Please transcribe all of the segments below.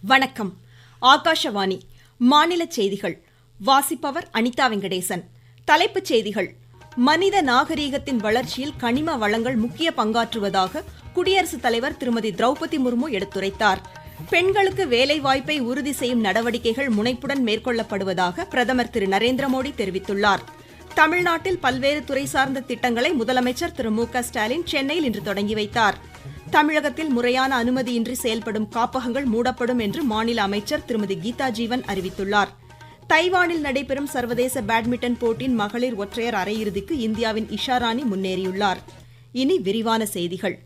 வணக்கம். ஆகாஷவாணி மாநில செய்திகள் வாசிப்பவர் அனிதா வெங்கடேசன். தலைப்புச் செய்திகள். மனித நாகரீகத்தின் வளர்ச்சியில் கனிம வளங்கள் முக்கிய பங்காற்றுவதாக குடியரசுத் தலைவர் திருமதி திரௌபதி முர்மு எடுத்துரைத்தார். பெண்களுக்கு வேலைவாய்ப்பை உறுதி செய்யும் நடவடிக்கைகள் முனைப்புடன் மேற்கொள்ளப்படுவதாக பிரதமர் திரு நரேந்திர மோடி தெரிவித்துள்ளார். தமிழ்நாட்டில் பல்வேறு துறை சார்ந்த திட்டங்களை முதலமைச்சர் திரு மு.க. ஸ்டாலின் சென்னையில் இன்று தொடங்கி வைத்தார். தமிழகத்தில் முறையான அனுமதியின்றி செயல்படும் காப்பகங்கள் மூடப்படும் என்று மாநில அமைச்சர் திருமதி கீதா ஜீவன் அறிவித்துள்ளார். தைவானில் நடைபெறும் சர்வதேச பேட்மிண்டன் போட்டியின் மகளிர் ஒற்றையர் அரையிறுதிக்கு இந்தியாவின் இஷா ராணி முன்னேறியுள்ளார். இனி விரிவான செய்திகள்.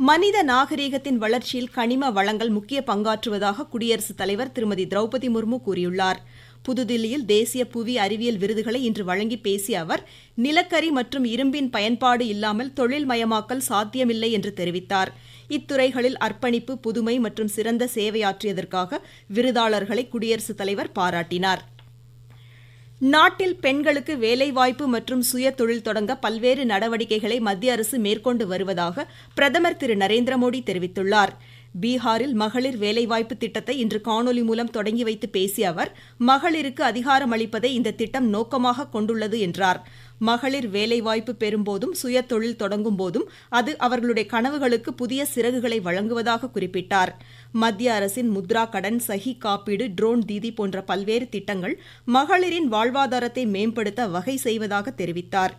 மனித நாகரீகத்தின் வளர்ச்சியில் கனிம வளங்கள் முக்கிய பங்காற்றுவதாக குடியரசுத் தலைவர் திருமதி திரௌபதி முர்மு கூறியுள்ளார். புதுதில்லியில் தேசிய புவி அறிவியல் விருதுகளை இன்று வழங்கி பேசிய அவர், நிலக்கரி மற்றும் இரும்பின் பயன்பாடு இல்லாமல் தொழில்மயமாக்கல் சாத்தியமில்லை என்று தெரிவித்தார். இத்துறைகளில் அர்ப்பணிப்பு, புதுமை மற்றும் சிறந்த சேவையாற்றியதற்காக விருதாளர்களை குடியரசுத் தலைவர் பாராட்டினார். நாட்டில் பெண்களுக்கு வேலைவாய்ப்பு மற்றும் சுய தொழில் தொடங்க பல்வேறு நடவடிக்கைகளை மத்திய அரசு மேற்கொண்டு வருவதாக பிரதமர் திரு நரேந்திர மோடி தெரிவித்துள்ளார். பீகாரில் மகளிர் வேலைவாய்ப்பு திட்டத்தை இன்று காணொலி மூலம் தொடங்கி வைத்து பேசிய அவர், மகளிருக்கு அதிகாரம் அளிப்பதை இந்த திட்டம் நோக்கமாக கொண்டுள்ளது என்றார். மகளிர் வேலைவாய்ப்பு பெறும்போதும் சுய தொழில் தொடங்கும் போதும் அது அவர்களுடைய கனவுகளுக்கு புதிய சிறகுகளை வழங்குவதாக குறிப்பிட்டார். மத்திய அரசின் முத்ரா கடன், சஹி காப்பீடு, ட்ரோன் தீதி போன்ற பல்வேறு திட்டங்கள் மகளிரின் வாழ்வாதாரத்தை மேம்படுத்த வகை செய்வதாக தெரிவித்தார்.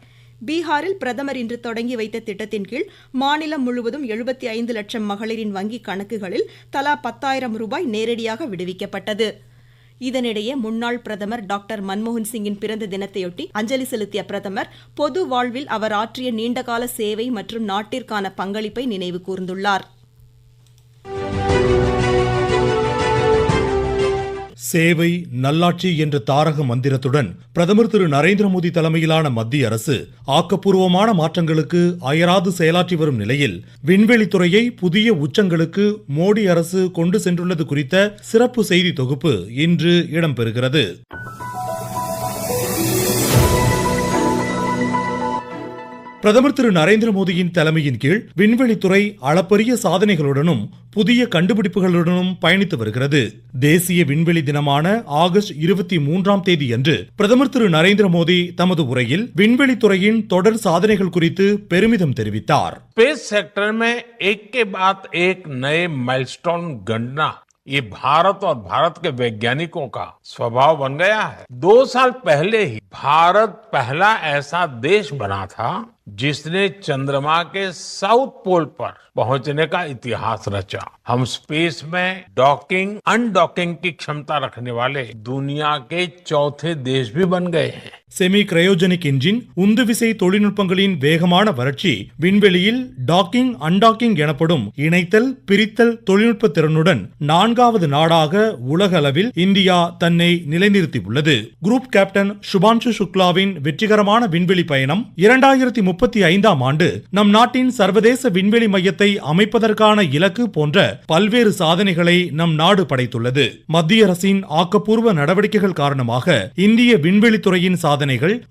பீகாரில் பிரதமர் இன்று தொடங்கி வைத்த திட்டத்தின் கீழ் மாநிலம் முழுவதும் 75 லட்சம் மகளிரின் வங்கிக் கணக்குகளில் தலா 10,000 ரூபாய் நேரடியாக விடுவிக்கப்பட்டது. இதனிடையே முன்னாள் பிரதமர் டாக்டர் மன்மோகன் சிங்கின் பிறந்த தினத்தையொட்டி அஞ்சலி செலுத்திய பிரதமர், பொது வாழ்வில் அவர் ஆற்றிய நீண்டகால சேவை மற்றும் நாட்டிற்கான பங்களிப்பை நினைவு கூர்ந்துள்ளார். சேவை நல்லாட்சி என்ற தாரக மந்திரத்துடன் பிரதமர் திரு நரேந்திர மோடி தலைமையிலான மத்திய அரசு ஆக்கப்பூர்வமான மாற்றங்களுக்கு அயராது செயலாற்றி வரும் நிலையில் விண்வெளித்துறையை புதிய உச்சங்களுக்கு மோடி அரசு கொண்டு சென்றுள்ளது குறித்த சிறப்பு செய்தி தொகுப்பு இன்று இடம்பெறுகிறது. பிரதமர் திரு நரேந்திர மோடியின் தலைமையின் கீழ் விண்வெளித்துறை அளப்பரிய சாதனைகளுடனும் புதிய கண்டுபிடிப்புகளுடனும் பயணித்து வருகிறது. தேசிய விண்வெளி தினமான ஆகஸ்ட் 23ஆம் தேதி அன்று பிரதமர் திரு நரேந்திர மோடி தமது உரையில் விண்வெளித்துறையின் தொடர் சாதனைகள் குறித்து பெருமிதம் தெரிவித்தார். ஸ்பேஸ் सेक्टर में एक के बाद एक नए माइलस्टोन गणना ये भारत और भारत के वैज्ञानिकों का स्वभाव बन गया है. 2 साल पहले ही भारत पहला ऐसा देश बना था जिसने चंद्रमा के साउथ पोल पर पहुंचने का इतिहास रचा. हम स्पेस में डॉकिंग अनडॉकिंग की क्षमता रखने वाले दुनिया के चौथे देश भी बन गए हैं. செமி கிரையோஜெனிக் இன்ஜின், உந்துவிசை தொழில்நுட்பங்களின் வேகமான வளர்ச்சி, விண்வெளியில் டாக்கிங் அன்டாக்கிங் எனப்படும் இணைத்தல் பிரித்தல் தொழில்நுட்ப திறனுடன் 4வது நாடாக உலக அளவில் இந்தியா தன்னை நிலைநிறுத்தியுள்ளது. குரூப் கேப்டன் சுபான்ஷு சுக்லாவின் வெற்றிகரமான விண்வெளி பயணம் 2035ஆம் ஆண்டு நம் நாட்டின் சர்வதேச விண்வெளி மையத்தை அமைப்பதற்கான இலக்கு போன்ற பல்வேறு சாதனைகளை நம் நாடு படைத்துள்ளது. மத்திய அரசின் ஆக்கப்பூர்வ நடவடிக்கைகள் காரணமாக இந்திய விண்வெளித்துறையின் சாதனைகள்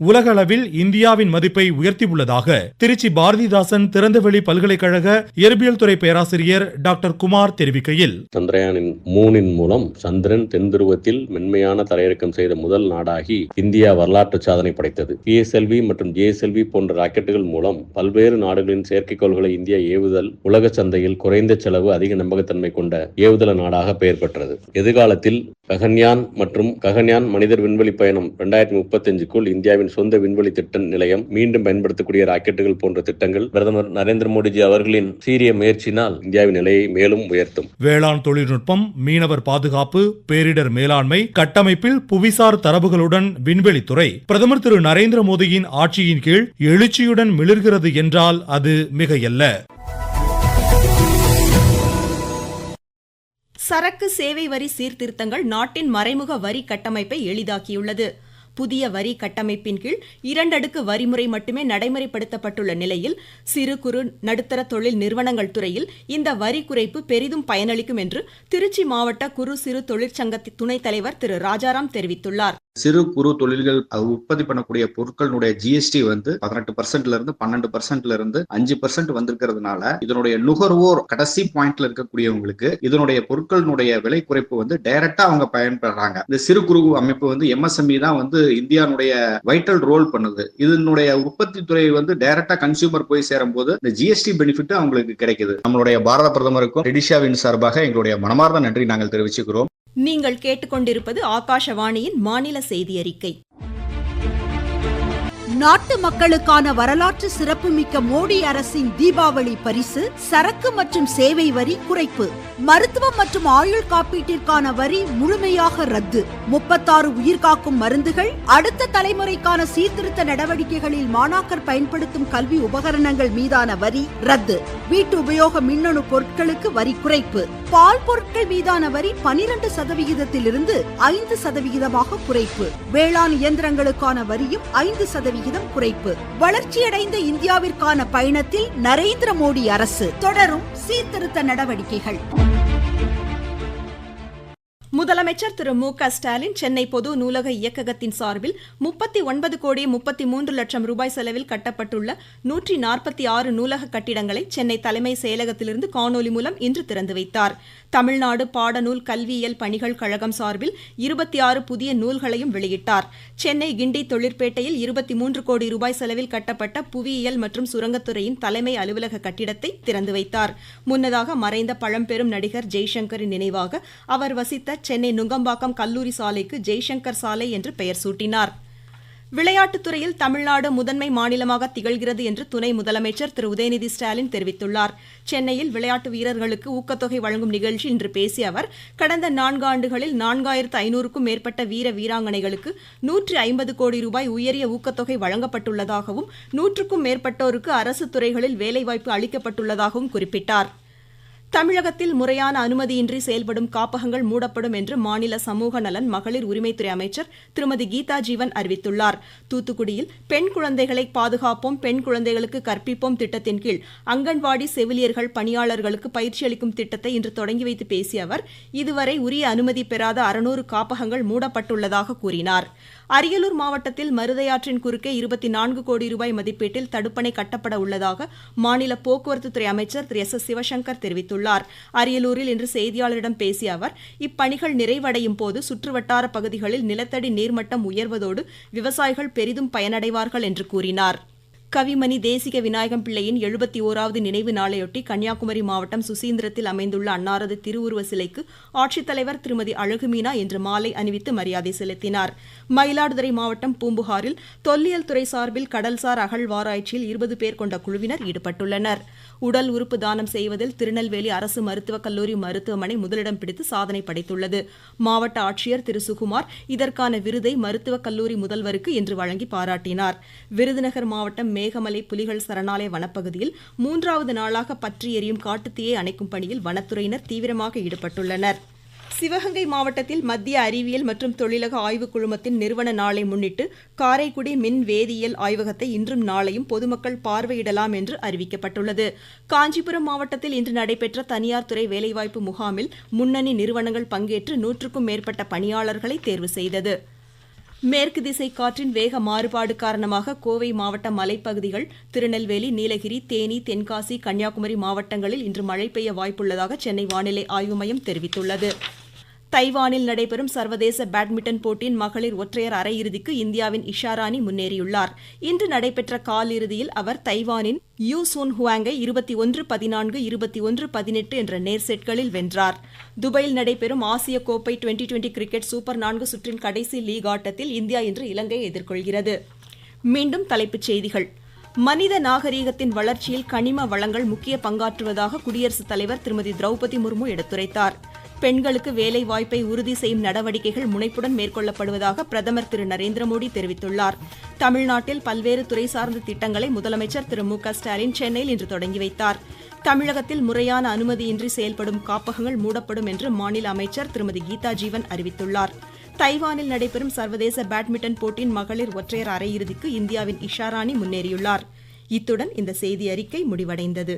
உலக அளவில் இந்தியாவின் மதிப்பை உயர்த்தியுள்ளதாக திருச்சி பாரதிதாசன் திறந்தவெளி பல்கலைக்கழக இயற்பியல் துறை பேராசிரியர் டாக்டர் குமார் தெரிவிக்கையில், சந்திரயான் 3 மூலம் சந்திரன் தென்துருவத்தில் மென்மையான தரையிறக்கம் செய்த முதல் நாடாகி இந்தியா வரலாற்று சாதனை படைத்தது. PSLV மற்றும் JSLV போன்ற ராக்கெட்டுகள் மூலம் பல்வேறு நாடுகளின் செயற்கைக்கோள்களை இந்தியா ஏவுதல் உலக சந்தையில் குறைந்த செலவு, அதிக நம்பகத்தன்மை கொண்ட ஏவுதள நாடாக பெயர் பெற்றது. எதிர்காலத்தில் ககன்யான் மற்றும் ககன்யான் மனிதர் விண்வெளி பயணம் 2035க்குள் இந்தியாவின் சொந்த விண்வெளி திட்ட நிலையம், மீண்டும் பயன்படுத்தக்கூடிய ராக்கெட்டுகள் போன்ற திட்டங்கள் பிரதமர் நரேந்திர மோடிஜி அவர்களின் சீரிய முயற்சியினால் இந்தியாவின் நிலையை மேலும் உயர்த்தும். வேளாண் தொழில்நுட்பம், மீனவர் பாதுகாப்பு, பேரிடர் மேலாண்மை, கட்டமைப்பில் புவிசார் தரவுகளுடன் விண்வெளித்துறை பிரதமர் திரு நரேந்திர மோடியின் ஆட்சியின் கீழ் எழுச்சியுடன் மிளிர்கிறது என்றால் அது மிகையல்ல. சரக்கு சேவை வரி சீர்திருத்தங்கள் நாட்டின் மறைமுக வரி கட்டமைப்பை எளிதாக்கியுள்ளது. புதிய வரி கட்டமைப்பின் கீழ் 2 அடுக்கு வரிமுறை மட்டுமே நடைமுறைப்படுத்தப்பட்டுள்ள நிலையில் சிறு குறு நடுத்தர தொழில் நிறுவனங்கள் துறையில் இந்த வரி குறைப்பு பெரிதும் பயனளிக்கும் என்று திருச்சி மாவட்ட குறு சிறு தொழிற்சங்க துணைத் தலைவர் திரு ராஜாராம் தெரிவித்துள்ளார். சிறு குறு தொழில்கள் உற்பத்தி பண்ணக்கூடிய பொருட்களுடைய ஜிஎஸ்டி வந்து 18% இருந்து 12% இருந்து 5% வந்திருக்கிறதுனால இதனுடைய நுகர்வோர் கடைசி பாயிண்ட்ல இருக்கக்கூடியவங்களுக்கு இதனுடைய பொருட்களுடைய விலை குறைப்பு வந்து டைரக்டா அவங்க பயன்படுறாங்க. இந்த சிறு குறு அமைப்பு வந்து எம்எஸ்எம்இ தான் வந்து இந்தியாவுடைய வைட்டல் ரோல் பண்ணுது. இதனுடைய உற்பத்தி துறை வந்து டைரக்டா கன்சியூமர் போய் சேரும் போது இந்த ஜிஎஸ்டி பெனிஃபிட் அவங்களுக்கு கிடைக்குது. நம்மளுடைய பாரத பிரதமருக்கும் ரெடிஷாவின் சார்பாக எங்களுடைய மனமார்ந்த நன்றி நாங்கள் தெரிவிச்சுக்கிறோம். நீங்கள் கேட்டுக்கொண்டிருப்பது ஆகாஷவாணியின் மாநில செய்தி அறிக்கை. நாட்டு மக்களுக்கான வரலாற்று சிறப்புமிக்க மோடி அரசின் தீபாவளி பரிசு சரக்கு மற்றும் சேவை வரி குறைப்பு. மருத்துவம் மற்றும் ஆயுள் காப்பீட்டிற்கான வரி முழுமையாக ரத்து. 36 உயிர்காக்கும் மருந்துகள், அடுத்த தலைமுறைக்கான சீர்திருத்த நடவடிக்கைகளில் மாணாக்கர் பயன்படுத்தும் கல்வி உபகரணங்கள் மீதான வரி ரத்து. வீட்டு உபயோக மின்னணு பொருட்களுக்கு வரி குறைப்பு. பால் பொருட்கள் மீதான வரி 12% 5% குறைப்பு. வேளாண் இயந்திரங்களுக்கான வரியும் 5% குறைப்பு. வளர்ச்சியடைந்த இந்தியாவிற்கான பயணத்தில் நரேந்திர மோடி அரசு தொடரும் சீர்திருத்த நடவடிக்கைகள். முதலமைச்சர் திரு மு.க. ஸ்டாலின் சென்னை பொது நூலக இயக்ககத்தின் சார்பில் 39 கோடி 33 லட்சம் ரூபாய் செலவில் கட்டப்பட்டுள்ள 146 நூலக கட்டிடங்களை சென்னை தலைமை செயலகத்திலிருந்து காணொலி மூலம் இன்று திறந்து வைத்தார். தமிழ்நாடு பாடநூல் கல்வியியல் பணிகள் கழகம் சார்பில் 26 புதிய நூல்களையும் வெளியிட்டார். சென்னை கிண்டி தொழிற்பேட்டையில் 23 கோடி ரூபாய் செலவில் கட்டப்பட்ட புவியியல் மற்றும் சுரங்கத்துறையின் தலைமை அலுவலக கட்டிடத்தை திறந்து வைத்தார். முன்னதாக மறைந்த பழம்பெரும் நடிகர் ஜெய்சங்கரின் நினைவாக அவர் வசித்த சென்னை நுங்கம்பாக்கம் கல்லூரி சாலைக்கு ஜெய்சங்கர் சாலை என்று பெயர் சூட்டினார். விளையாட்டுத்துறையில் தமிழ்நாடு முதன்மை மாநிலமாக திகழ்கிறது என்று துணை முதலமைச்சர் திரு உதயநிதி ஸ்டாலின் தெரிவித்துள்ளார். சென்னையில் விளையாட்டு வீரர்களுக்கு ஊக்கத்தொகை வழங்கும் நிகழ்ச்சி இன்று பேசிய அவர், கடந்த 4 ஆண்டுகளில் 4500க்கும் மேற்பட்ட வீர வீராங்கனைகளுக்கு 150 கோடி ரூபாய் உயரிய ஊக்கத்தொகை வழங்கப்பட்டுள்ளதாகவும் 100க்கும் மேற்பட்டோருக்கு அரசு துறைகளில் வேலைவாய்ப்பு அளிக்கப்பட்டுள்ளதாகவும் குறிப்பிட்டார். தமிழகத்தில் முறையான அனுமதியின்றி செயல்படும் காப்பகங்கள் மூடப்படும் என்று மாநில சமூக நலன் மகளிர் உரிமைத்துறை அமைச்சர் திருமதி கீதா ஜீவன் அறிவித்துள்ளார். தூத்துக்குடியில் பெண் குழந்தைகளை பாதுகாப்போம், பெண் குழந்தைகளுக்கு கற்பிப்போம் திட்டத்தின் கீழ் அங்கன்வாடி செவிலியர்கள் பணியாளர்களுக்கு பயிற்சி அளிக்கும் திட்டத்தை இன்று தொடங்கி வைத்து பேசிய அவர், இதுவரை உரிய அனுமதி பெறாத 600 காப்பகங்கள் மூடப்பட்டுள்ளதாக கூறினார். அரியலூர் மாவட்டத்தில் மருதையாற்றின் குறுக்கே 24 கோடி ரூபாய் மதிப்பீட்டில் தடுப்பணை கட்டப்பட உள்ளதாக மாநில போக்குவரத்துத்துறை அமைச்சர் திரு எஸ். சிவசங்கர் தெரிவித்துள்ளார். அரியலூரில் இன்று செய்தியாளரிடம் பேசிய அவர், இப்பணிகள் நிறைவடையும் போது சுற்றுவட்டார பகுதிகளில் நிலத்தடி நீர்மட்டம் உயர்வதோடு விவசாயிகள் பெரிதும் பயனடைவார்கள் என்று கூறினார். கவிமணி தேசிக விநாயகம் பிள்ளையின் 71வது நினைவு நாளையொட்டி கன்னியாகுமரி மாவட்டம் சுசீந்திரத்தில் அமைந்துள்ள அன்னாரது திருவுருவ சிலைக்கு ஆட்சித்தலைவர் திருமதி அழகுமீனா இன்று மாலை அணிவித்து மரியாதை செலுத்தினார். மயிலாடுதுறை மாவட்டம் பூம்புகாரில் தொல்லியல் துறை சார்பில் கடல்சார் அகழ்வாராய்ச்சியில் 20 பேர் கொண்ட குழுவினர் ஈடுபட்டுள்ளனர். உடல் உறுப்பு தானம் செய்வதில் திருநெல்வேலி அரசு மருத்துவக் கல்லூரி மருத்துவமனை முதலிடம் பிடித்து சாதனை படைத்துள்ளது. மாவட்ட ஆட்சியர் திரு சுகுமார் இதற்கான விருதை மருத்துவக் கல்லூரி முதல்வருக்கு இன்று வழங்கி பாராட்டினார். விருதுநகர் மாவட்டம் மேகமலை புலிகள் சரணாலய வனப்பகுதியில் 3வது நாளாக பற்றி எரியும் காட்டுத்தீயை அணைக்கும் பணியில் வனத்துறையினர் தீவிரமாக ஈடுபட்டுள்ளனர். சிவகங்கை மாவட்டத்தில் மத்திய அறிவியல் மற்றும் தொழிலக ஆய்வுக் குழுமத்தின் நிறுவன நாளை முன்னிட்டு காரைக்குடி மின் வேதியியல் ஆய்வகத்தை இன்றும் நாளையும் பொதுமக்கள் பார்வையிடலாம் என்று அறிவிக்கப்பட்டுள்ளது. காஞ்சிபுரம் மாவட்டத்தில் இன்று நடைபெற்ற தனியார் துறை வேலைவாய்ப்பு முகாமில் முன்னணி நிறுவனங்கள் பங்கேற்று 100க்கும் மேற்பட்ட பணியாளர்களை தேர்வு செய்தது. மேற்கு திசை காற்றின் வேக மாறுபாடு காரணமாக கோவை மாவட்ட மலைப்பகுதிகள், திருநெல்வேலி, நீலகிரி, தேனி, தென்காசி, கன்னியாகுமரி மாவட்டங்களில் இன்று மழை பெய்ய வாய்ப்புள்ளதாக சென்னை வானிலை ஆய்வு மையம் தெரிவித்துள்ளது. தைவானில் நடைபெறும் சர்வதேச பேட்மிண்டன் போட்டியின் மகளிர் ஒற்றையர் அரையிறுதிக்கு இந்தியாவின் இஷா ராணி முன்னேறியுள்ளார். இன்று நடைபெற்ற காலிறுதியில் அவர் தைவானின் யூ சூன் ஹுவாங்கை 21-14, 21-18 என்ற நேர் செட்களில் வென்றார். துபாயில் நடைபெறும் ஆசிய கோப்பை 2020 கிரிக்கெட் சூப்பர் 4 சுற்றின் கடைசி லீக் ஆட்டத்தில் இந்தியா இன்று இலங்கையை எதிர்கொள்கிறது. மீண்டும் தலைப்புச் செய்திகள். மனித நாகரீகத்தின் வளர்ச்சியில் கனிம வளங்கள் முக்கிய பங்காற்றுவதாக குடியரசுத் தலைவர் திருமதி திரௌபதி முர்மு எடுத்துரைத்தார். பெண்களுக்கு வேலை வாய்ப்பை உறுதி செய்யும் நடவடிக்கைகள் முனைப்புடன் மேற்கொள்ளப்படுவதாக பிரதமர் திரு நரேந்திர மோடி தெரிவித்துள்ளார். தமிழ்நாட்டில் பல்வேறு துறை சார்ந்த திட்டங்களை முதலமைச்சர் திரு மு.க. ஸ்டாலின் சென்னையில் இன்று தொடங்கி வைத்தார். தமிழகத்தில் முறையான அனுமதியின்றி செயல்படும் காப்பகங்கள் மூடப்படும் என்று மாநில அமைச்சர் திருமதி கீதா ஜீவன் அறிவித்துள்ளார். தைவானில் நடைபெறும் சர்வதேச பேட்மிண்டன் போட்டியின் மகளிர் ஒற்றையர் அரையிறுதிக்கு இந்தியாவின் இஷா ராணி முன்னேறியுள்ளார். இத்துடன் இந்த செய்தி அறிக்கை முடிவடைந்தது.